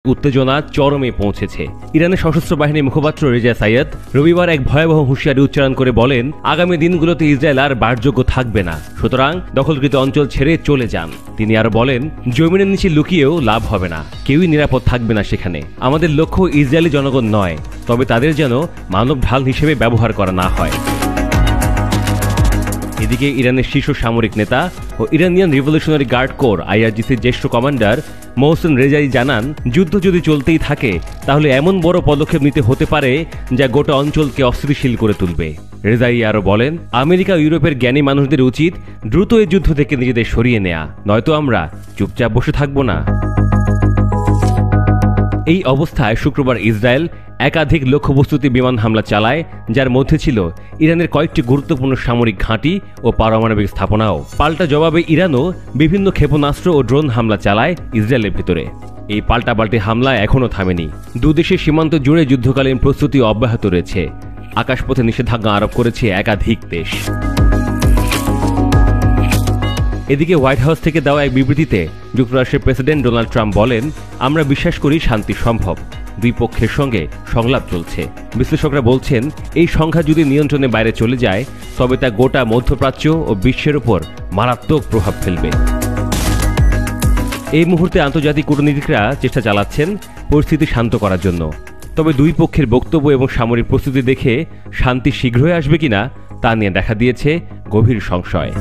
উত্তেজনা চরমে পৌঁছেছে। ইরানের সশস্ত্র বাহিনীর মুখপাত্র রেজা সাইয়েদ রবিবার এক ভয়াবহ হুঁশিয়ারি উচ্চারণ করে বলেন, আগামী দিনগুলোতে ইসরায়েল আর বাসযোগ্য থাকবে না, সুতরাং দখলকৃত অঞ্চল ছেড়ে চলে যান। তিনি আরো বলেন, জমিনের নিচে লুকিয়েও লাভ হবে না, কেউই নিরাপদ থাকবে না সেখানে। আমাদের লক্ষ্য ইসরায়েলি জনগণ নয়, তবে তাদের যেন মানব ঢাল হিসেবে ব্যবহার করা না হয়। এদিকে ইরানের শীর্ষ সামরিক নেতা ও ইরানিয়ান রিভলিউশনারি গার্ড কোর IRGCর জ্যেষ্ঠ কমান্ডার মোহসেন রেজাই জানান, যুদ্ধ যদি চলতেই থাকে তাহলে এমন বড় পদক্ষেপ নিতে হতে পারে যা গোটা অঞ্চলকে অস্থিতিশীল করে তুলবে। রেজাই আরও বলেন, আমেরিকা ও ইউরোপের জ্ঞানী মানুষদের উচিত দ্রুত এই যুদ্ধ থেকে নিজেদের সরিয়ে নেয়া, নয়তো আমরা চুপচাপ বসে থাকব না। এই অবস্থায় শুক্রবার ইসরায়েল একাধিক লক্ষ্যবস্তুতে বিমান হামলা চালায়, যার মধ্যে ছিল ইরানের কয়েকটি গুরুত্বপূর্ণ সামরিক ঘাঁটি ও পারমাণবিক স্থাপনাও। পাল্টা জবাবে ইরানও বিভিন্ন ক্ষেপণাস্ত্র ও ড্রোন হামলা চালায় ইসরায়েলের ভিতরে। এই পাল্টাপাল্টি হামলা এখনও থামেনি। দুদেশের সীমান্ত জুড়ে যুদ্ধকালীন প্রস্তুতি অব্যাহত রয়েছে। আকাশপথে নিষেধাজ্ঞা আরোপ করেছে একাধিক দেশ। এদিকে হোয়াইট হাউস থেকে দেওয়া এক বিবৃতিতে যুক্তরাষ্ট্রের প্রেসিডেন্ট ডোনাল্ড ট্রাম্প বলেন, আমরা বিশ্বাস করি শান্তি সম্ভব, দুই পক্ষের সঙ্গে সংলাপ চলছে। বিশ্লেষকরা বলছেন, এই সংখ্যা যদি নিয়ন্ত্রণের বাইরে চলে যায় তবে তা গোটা মধ্যপ্রাচ্য ও বিশ্বের উপর মারাত্মক প্রভাব ফেলবে। এই মুহূর্তে আন্তর্জাতিক কূটনীতিকরা চেষ্টা চালাচ্ছেন পরিস্থিতি শান্ত করার জন্য, তবে দুই পক্ষের বক্তব্য এবং সামরিক প্রস্তুতি দেখে শান্তি শীঘ্রই আসবে কিনা তা নিয়ে দেখা দিয়েছে গভীর সংশয়।